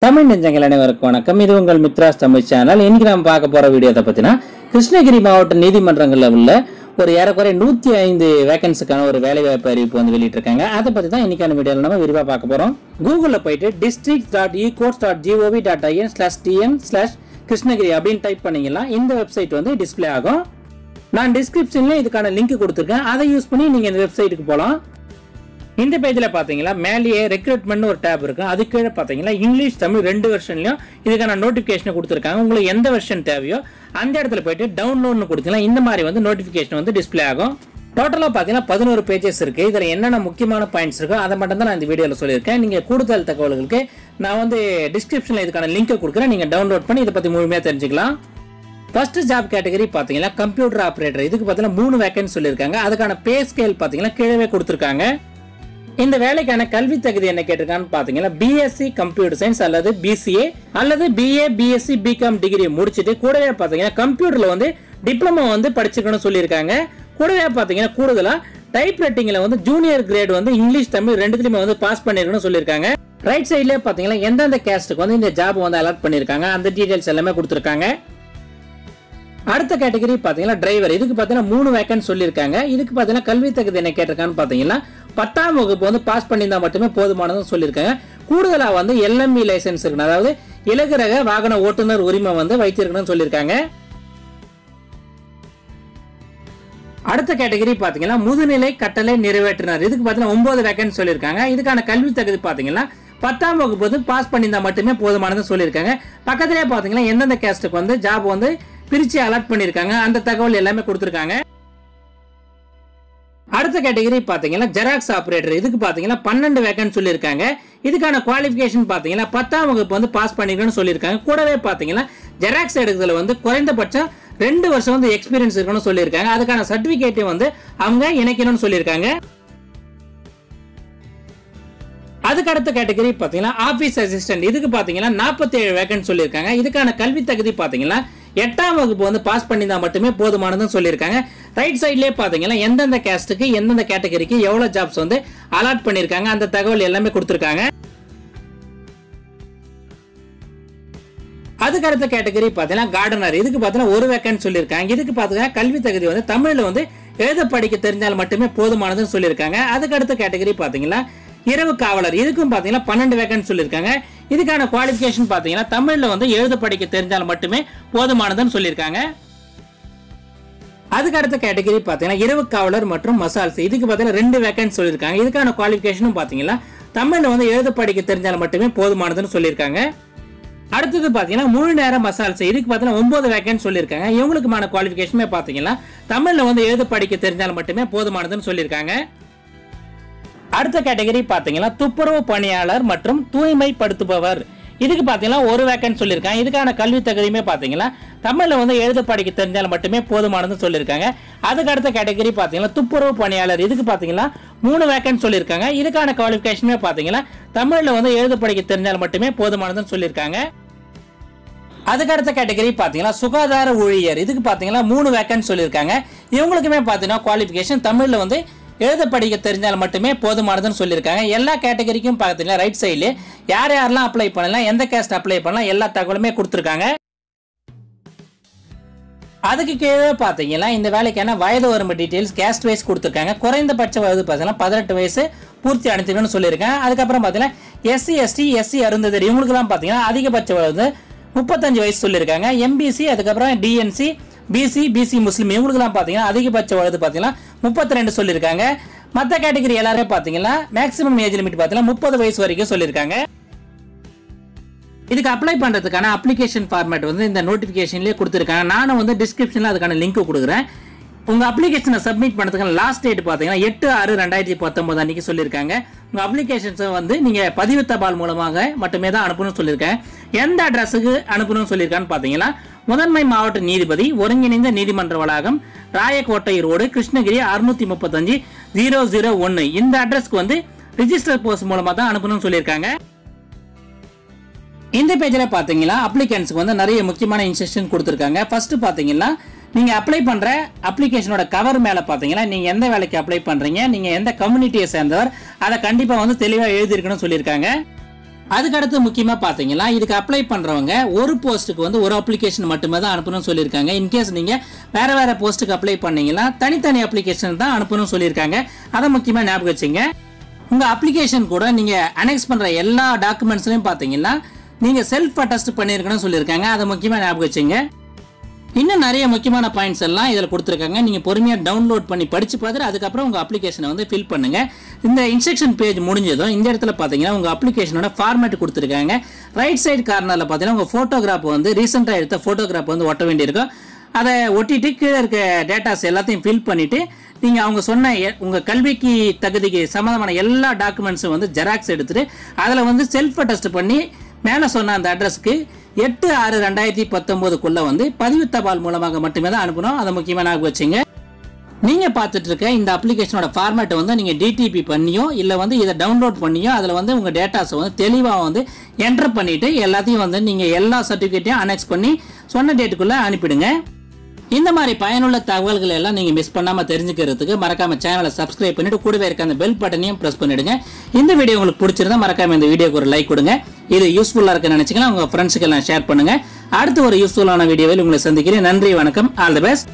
தமிழ் நெஞ்சங்கள் அனைவருக்கும் வணக்கம். இது உங்கள் மித்ராஸ் தமிழ் சேனல். இன்னைக்கு நம்ம பார்க்க போற வீடியோத்தை பத்தினா கிருஷ்ணகிரி மாவட்ட நீதிமன்றங்களில் உள்ள ஒரு ஏறக்குறைய 105 வேகன்சிக்கான ஒரு வேலைவாய்ப்பு அறிவிப்பு வந்து வெளியிட்டிருக்காங்க. அதை பத்தி தான் இன்னைக்கான வீடியோவில் நம்ம விரிவாக பார்க்க போறோம். கூகுளில் போயிட்டு district.ecourts.gov.in/tn/கிருஷ்ணகிரி அப்படின்னு டைப் பண்ணீங்கன்னா இந்த வெப்சைட் வந்து டிஸ்பிளே ஆகும். நான் டிஸ்கிரிப்ஷன்ல இதுக்கான லிங்க் கொடுத்துருக்கேன். அதை யூஸ் பண்ணி நீங்க இந்த வெப்சைட்டுக்கு போகலாம். இந்த பேஜில் பார்த்தீங்கன்னா மேலேயே ரெக்ரூட்மெண்ட் ஒரு டேப் இருக்கு. அது கீழே பார்த்தீங்கன்னா இங்கிலீஷ் தமிழ் 2 வெர்ஷன்லையும் இதுக்கான நோட்டிஃபிகேஷன் கொடுத்துருக்காங்க. உங்களுக்கு எந்த வெர்ஷன் தேவையோ அந்த இடத்துல போயிட்டு டவுன்லோட்னு கொடுத்தீங்கன்னா இந்த மாதிரி வந்து நோட்டிஃபிகேஷன் வந்து டிஸ்பிளே ஆகும். டோட்டலாக பார்த்தீங்கன்னா 11 பேஜஸ் இருக்கு. இதில் என்னென்ன முக்கியமான பாயிண்ட்ஸ் இருக்கோ அதை மட்டும் தான் நான் இந்த வீடியோவில் சொல்லியிருக்கேன். நீங்கள் கூடுதல் தகவல்களுக்கு நான் வந்து டிஸ்கிரிப்ஷனில் இதுக்கான லிங்கை கொடுக்குறேன். நீங்கள் டவுன்லோட் பண்ணி இதை பற்றி முழுமையாக தெரிஞ்சுக்கலாம். ஃபர்ஸ்ட் ஜாப் கேட்டகரி பார்த்தீங்கன்னா கம்ப்யூட்டர் ஆப்ரேட்டர். இதுக்கு பார்த்தீங்கன்னா 3 வேகன்சி சொல்லியிருக்காங்க. அதுக்கான பே ஸ்கேல் பார்த்தீங்கன்னா கீழே கொடுத்துருக்காங்க. இந்த வேலைக்கான கல்வி தகுதி என்ன கேட்டிருக்கான்னு பாத்தீங்கன்னா பிஎஸ்சி கம்ப்யூட்டர் சயின்ஸ் அல்லது பிசிஏ அல்லது பிஏ பிஎஸ்சி பிகாம் டிகிரி முடிச்சுட்டு கூடவே பாத்தீங்கன்னா கம்ப்யூட்டர்ல வந்து டிப்ளமோ வந்து படிச்சிருக்கணும்னு சொல்லியிருக்காங்க. கூடவே பாத்தீங்கன்னா கூடுதலா டைப் ரைட்டிங்ல வந்து ஜூனியர் கிரேட் வந்து இங்கிலீஷ் தமிழ் ரெண்டுத்துலயுமே வந்து பாஸ் பண்ணிருக்கணும்னு சொல்லியிருக்காங்க. ரைட் சைட்ல பாத்தீங்கன்னா எந்தெந்த கேஸ்டுக்கு வந்து இந்த ஜாப் வந்து அலாட் பண்ணிருக்காங்க அந்த டீடைல்ஸ் எல்லாமே கொடுத்துருக்காங்க. அடுத்த கேட்டகரி பாத்தீங்கன்னா டிரைவர். இதுக்கு பாத்தீங்கன்னா 3 வேகன்சி சொல்லியிருக்காங்க. இதுக்கு பாத்தீங்கன்னா கல்வி தகுதி என்ன கேட்டிருக்கான்னு பாத்தீங்கன்னா 10ஆம் வகுப்பு வந்து பாஸ் பண்ணியிருந்தா மட்டுமே போதுமானதுன்னு சொல்லியிருக்காங்க. கூடுதலா வந்து எல்எம்இ லைசன்ஸ் இருக்கணும், அதாவது இலகுரக வாகன ஓட்டுநர் உரிமை வந்து வைத்திருக்கணும்னு சொல்லியிருக்காங்க. அடுத்த கேட்டகரி பாத்தீங்கன்னா முதுநிலை கட்டளை நிறைவேற்றினார். இதுக்கு பாத்தீங்கன்னா 9 வேகன்சி சொல்லியிருக்காங்க. இதுக்கான கல்வி தகுதி பாத்தீங்கன்னா 10ஆம் வகுப்பு வந்து பாஸ் பண்ணியிருந்தா மட்டுமே போதுமானதுன்னு சொல்லியிருக்காங்க. பக்கத்திலே பாத்தீங்கன்னா எந்தெந்த கேஸ்டுக்கு வந்து ஜாப் வந்து பிரிச்சு அலாட் பண்ணிருக்காங்க அந்த தகவல் எல்லாமே கொடுத்திருக்காங்க. அடுத்த கேட்டகரி பாத்தீங்கன்னா ஜெராக்ஸ் ஆபரேட்டர். இதுக்கு பாத்தீங்கன்னா 12 வேகன்சி சொல்லியிருக்காங்க. இதுக்கான குவாலிஃபிகேஷன் பாத்தீங்கன்னா 10ஆம் வகுப்பு வந்து பாஸ் பண்ணிருக்கணும்னு சொல்லியிருக்காங்க. கூடவே பாத்தீங்கன்னா ஜெராக்ஸ் எடுக்கிறதுல வந்து குறைந்தபட்சம் 2 வருஷம் வந்து எக்ஸ்பீரியன்ஸ் இருக்கணும்னு சொல்லியிருக்காங்க. அதுக்கான சர்டிபிகேட் வந்து அவங்க இணைக்கணும்னு சொல்லியிருக்காங்க. அதுக்கு அடுத்த கேட்டகரி பாத்தீங்கன்னா ஆபீஸ் அசிஸ்டன்ட். இதுக்கு பாத்தீங்கன்னா 47 வேகன்சி சொல்லியிருக்காங்க. இதுக்கான கல்வி தகுதி பாத்தீங்கன்னா 8ஆம் வகுப்பு வந்து பாஸ் பண்ணியிருந்தா மட்டுமே போதுமானதுன்னு சொல்லியிருக்காங்க. ரைட் சைட்லயே பாத்தீங்கன்னா எந்தெந்த கேஸ்டுக்கு எந்தெந்த கேட்டகரிக்கு எவ்வளவு ஜாப்ஸ் வந்து அலாட் பண்ணிருக்காங்க அந்த தகவல் எல்லாமே கொடுத்திருக்காங்க. அதுக்கு அடுத்த கேட்டகரி பாத்தீங்கன்னா கார்டனர். இதுக்கு பாத்தீங்கன்னா 1 வேகன்சி சொல்லியிருக்காங்க. இதுக்கு பாத்தீங்கன்னா கல்வி தகுதி வந்து தமிழ்ல வந்து எழுத படிக்க தெரிஞ்சால் மட்டுமே போதுமானதுன்னு சொல்லியிருக்காங்க. அதுக்கு அடுத்த கேட்டகரி பாத்தீங்கன்னா இரவு காவலர். இதுக்கும் பாத்தீங்கன்னா 12 வேகன்சி சொல்லியிருக்காங்க. இதுக்கான குவாலிஃபிகேஷன் பாத்தீங்கன்னா தமிழ்ல வந்து எழுத படிக்க தெரிஞ்சால் மட்டுமே போதுமானதுன்னு சொல்லியிருக்காங்க. அதுக்கு அடுத்த கேட்டகரி பாத்தீங்கன்னா இரவு காவலர் மற்றும் மசால்ஸ். இதுக்கு பாத்தீங்கன்னா 2 வேகன்சி சொல்லியிருக்காங்க. இதுக்கான குவாலிஃபிகேஷனும் பாத்தீங்கன்னா தமிழ்ல வந்து எழுத படிக்க தெரிஞ்சால் மட்டுமே போதுமானதுன்னு சொல்லியிருக்காங்க. அடுத்தது பாத்தீங்கன்னா முழு நேர மசால்ஸ். இதுக்கு பாத்தீங்கன்னா 9 வேகன்சி சொல்லியிருக்காங்க. இவங்களுக்குமான குவாலிஃபிகேஷனே பாத்தீங்கன்னா தமிழ்ல வந்து எழுத படிக்க தெரிஞ்சால் மட்டுமே போதுமானதுன்னு சொல்லியிருக்காங்க. அடுத்த கேட்டகரி பாத்தீங்கன்னா துப்புரவு பணியாளர் மற்றும் தூய்மைப்படுத்துபவர். இதுக்கு பாத்தீங்கன்னா 1 வேகன்சி சொல்லியிருக்காங்க. இதுக்கான கல்வி தகுதியுமே பாத்தீங்கன்னா தமிழ்ல வந்து எழுத படிக்க தெரிஞ்சால் மட்டுமே போதுமானதுன்னு சொல்லியிருக்காங்க. அதுக்கு அடுத்த கேட்டகரி பாத்தீங்கன்னா துப்புரவு பணியாளர். இதுக்கு பாத்தீங்கன்னா 3 வேகன்சி சொல்லியிருக்காங்க. இதுக்கான குவாலிஃபிகேஷனே பாத்தீங்கன்னா தமிழ்ல வந்து எழுத படிக்க தெரிஞ்சால் மட்டுமே போதுமானதுன்னு சொல்லியிருக்காங்க. அதுக்கு அடுத்த கேட்டகரி பாத்தீங்கன்னா சுகாதார ஊழியர். இதுக்கு பாத்தீங்கன்னா 3 வேகன்சி சொல்லியிருக்காங்க. இவங்களுக்குமே பாத்தீங்கன்னா குவாலிஃபிகேஷன் தமிழ்ல வந்து எழுத படிக்க தெரிஞ்சால் மட்டுமே போதுமானதுன்னு சொல்லியிருக்காங்க. எல்லா கேட்டகரிக்கும் பார்த்தீங்கன்னா ரைட் சைட்ல யார் யாரெல்லாம் அப்ளை பண்ணலாம், எந்த கேஸ்ட் அப்ளை பண்ணலாம் எல்லா தகவலுமே கொடுத்துருக்காங்க. அதுக்கு கீழே பார்த்தீங்கன்னா இந்த வேலைக்கான வயது வரம்பு டீடைல்ஸ் கேஸ்ட் வைஸ் கொடுத்துருக்காங்க. குறைந்தபட்ச வயது பார்த்தீங்கன்னா 18 வயசு பூர்த்தி அடைஞ்சிருக்குன்னு சொல்லியிருக்காங்க. அதுக்கப்புறம் பார்த்தீங்கன்னா எஸ்சி எஸ்டி எஸ்சி அருந்ததியர் இவங்களுக்குலாம் பார்த்தீங்கன்னா அதிகபட்ச வயது 35 வயசு சொல்லியிருக்காங்க. எம்பிசி அதுக்கப்புறம் டிஎன்சி பிசி பிசி முஸ்லீம் இவங்களுக்குலாம் பார்த்தீங்கன்னா அதிகபட்ச வயது பார்த்தீங்கன்னா 32 சொல்லியிருக்காங்க. மற்ற கேட்டகரி எல்லாருமே பார்த்தீங்கன்னா மேக்ஸிமம் ஏஜ் லிமிட் பார்த்தீங்கன்னா 30 வயசு வரைக்கும் சொல்லியிருக்காங்க. இதுக்கு அப்ளை பண்றதுக்கான அப்ளிகேஷன் ஃபார்மேட் வந்து இந்த நோட்டிபிகேஷன்லயே கொடுத்துருக்காங்க. நானும் வந்து டிஸ்கிரிப்ஷன்ல அதுக்கான லிங்க் கொடுக்குறேன். உங்க அப்ளிகேஷனை சப்மிட் பண்ணதுக்கான லாஸ்ட் டேட் பார்த்தீங்கன்னா 8/6/2019 அன்னைக்கு சொல்லியிருக்காங்க. உங்க அப்ளிகேஷன்ஸை வந்து நீங்க பதிவு தபால் மூலமாக மட்டுமே தான் அனுப்பணும்னு சொல்லியிருக்கேன். எந்த அட்ரஸுக்கு அனுப்பணும்னு சொல்லியிருக்கான்னு பார்த்தீங்கன்னா முதன்மை மாவட்ட நீதிபதி ஒருங்கிணைந்த நீதிமன்ற வளாகம் ராயக்கோட்டை ரோடு கிருஷ்ணகிரி 635-001 இந்த அட்ரஸ்க்கு வந்து ரிஜிஸ்டர் போஸ்ட் மூலமா தான் அனுப்பணும்னு சொல்லியிருக்காங்க. இந்த பேஜில் பார்த்தீங்கன்னா அப்ளிகன்ஸ்க்கு வந்து நிறைய முக்கியமான இன்ஸ்ட்ரக்ஷன் கொடுத்துருக்காங்க. ஃபர்ஸ்ட் பார்த்தீங்கன்னா நீங்க அப்ளை பண்ற அப்ளிகேஷனோட கவர் மேல பாத்தீங்கன்னா நீங்க எந்த வேலைக்கு அப்ளை பண்றீங்க, நீங்க எந்த கம்யூனிட்டியை சேர்ந்தவர், அதை கண்டிப்பா வந்து தெளிவா எழுதி இருக்கணும்னு சொல்லியிருக்காங்க. அதுக்கடுத்து முக்கியமாக பார்த்தீங்கன்னா இதுக்கு அப்ளை பண்ணுறவங்க ஒரு போஸ்ட்டுக்கு வந்து ஒரு அப்ளிகேஷன் மட்டுமே தான் அனுப்பணும்னு சொல்லியிருக்காங்க. இன்கேஸ் நீங்கள் வேறு போஸ்ட்டுக்கு அப்ளை பண்ணீங்கன்னா தனித்தனி அப்ளிகேஷன் தான் அனுப்பணும்னு சொல்லியிருக்காங்க. அதை முக்கியமாக ஞாபகம் வச்சுங்க. உங்கள் அப்ளிகேஷன் கூட நீங்கள் அனெக்ஸ் பண்ணுற எல்லா டாக்குமெண்ட்ஸ்லையும் பார்த்தீங்கன்னா நீங்கள் செல்ஃப் அட்டஸ்ட் பண்ணியிருக்கணும்னு சொல்லியிருக்காங்க. அதை முக்கியமாக ஞாபகம் வச்சுங்க. இன்னும் நிறைய முக்கியமான பாயிண்ட்ஸ் எல்லாம் இதில் கொடுத்துருக்காங்க. நீங்கள் பொறுமையாக டவுன்லோட் பண்ணி படித்து பார்த்துட்டு அதுக்கப்புறம் உங்கள் அப்ளிகேஷனை வந்து ஃபில் பண்ணுங்கள். இந்த இன்ஸ்ட்ரக்ஷன் பேஜ் முடிஞ்சதும் இந்த இடத்துல பார்த்தீங்கன்னா உங்கள் அப்ளிகேஷனோட ஃபார்மேட் கொடுத்துருக்காங்க. ரைட் சைடு கார்னரில் பார்த்தீங்கன்னா உங்கள் ஃபோட்டோகிராஃப் வந்து ரீசெண்டாக எடுத்த ஃபோட்டோகிராஃப் வந்து ஒட்ட வேண்டியிருக்கும். அதை ஒட்டிட்டு கீழே இருக்க டேட்டாஸ் எல்லாத்தையும் ஃபில் பண்ணிவிட்டு நீங்கள் அவங்க சொன்ன உங்கள் கல்விக்கு தகுதிக்கு சம்மந்தமான எல்லா டாக்குமெண்ட்ஸும் வந்து ஜெராக்ஸ் எடுத்துகிட்டு அதில் வந்து செல்ஃப் அட்டஸ்ட் பண்ணி மேலே சொன்ன அந்த அட்ரஸ்க்கு 8/6/2019 வந்து பதிவு தபால் மூலமாக மட்டுமே தான் அனுப்பணும். அதை முக்கியமாக ஞாபகம் வச்சுங்க. நீங்கள் பார்த்துட்டு இருக்க இந்த அப்ளிகேஷனோட ஃபார்மேட்டை வந்து நீங்கள் டிடிபி பண்ணியோ இல்லை வந்து இதை டவுன்லோட் பண்ணியோ அதில் வந்து உங்கள் டேட்டாஸை வந்து தெளிவாக வந்து என்டர் பண்ணிவிட்டு எல்லாத்தையும் வந்து நீங்கள் எல்லா சர்டிஃபிகேட்டையும் அனெக்ஸ் பண்ணி சொன்ன டேட்டுக்குள்ளே அனுப்பிடுங்க. இந்த மாதிரி பயனுள்ள தகவல்கள் எல்லாம் நீங்கள் மிஸ் பண்ணாமல் தெரிஞ்சுக்கிறதுக்கு மறக்காம சேனலை சப்ஸ்கிரைப் பண்ணிட்டு கூடவே இருக்க அந்த பெல் பட்டனையும் ப்ரெஸ் பண்ணிடுங்க. இந்த வீடியோ உங்களுக்கு பிடிச்சிருந்தா மறக்காம இந்த வீடியோக்கு ஒரு லைக் கொடுங்க. இது யூஸ்ஃபுல்லாக இருக்குன்னு நினச்சிங்கன்னா உங்கள் ஃப்ரெண்ட்ஸுக்கு எல்லாம் ஷேர் பண்ணுங்க. அடுத்து ஒரு யூஸ்ஃபுல்லான வீடியோவில் உங்களை சந்திக்கிறேன். நன்றி, வணக்கம், ஆல் தி பெஸ்ட்.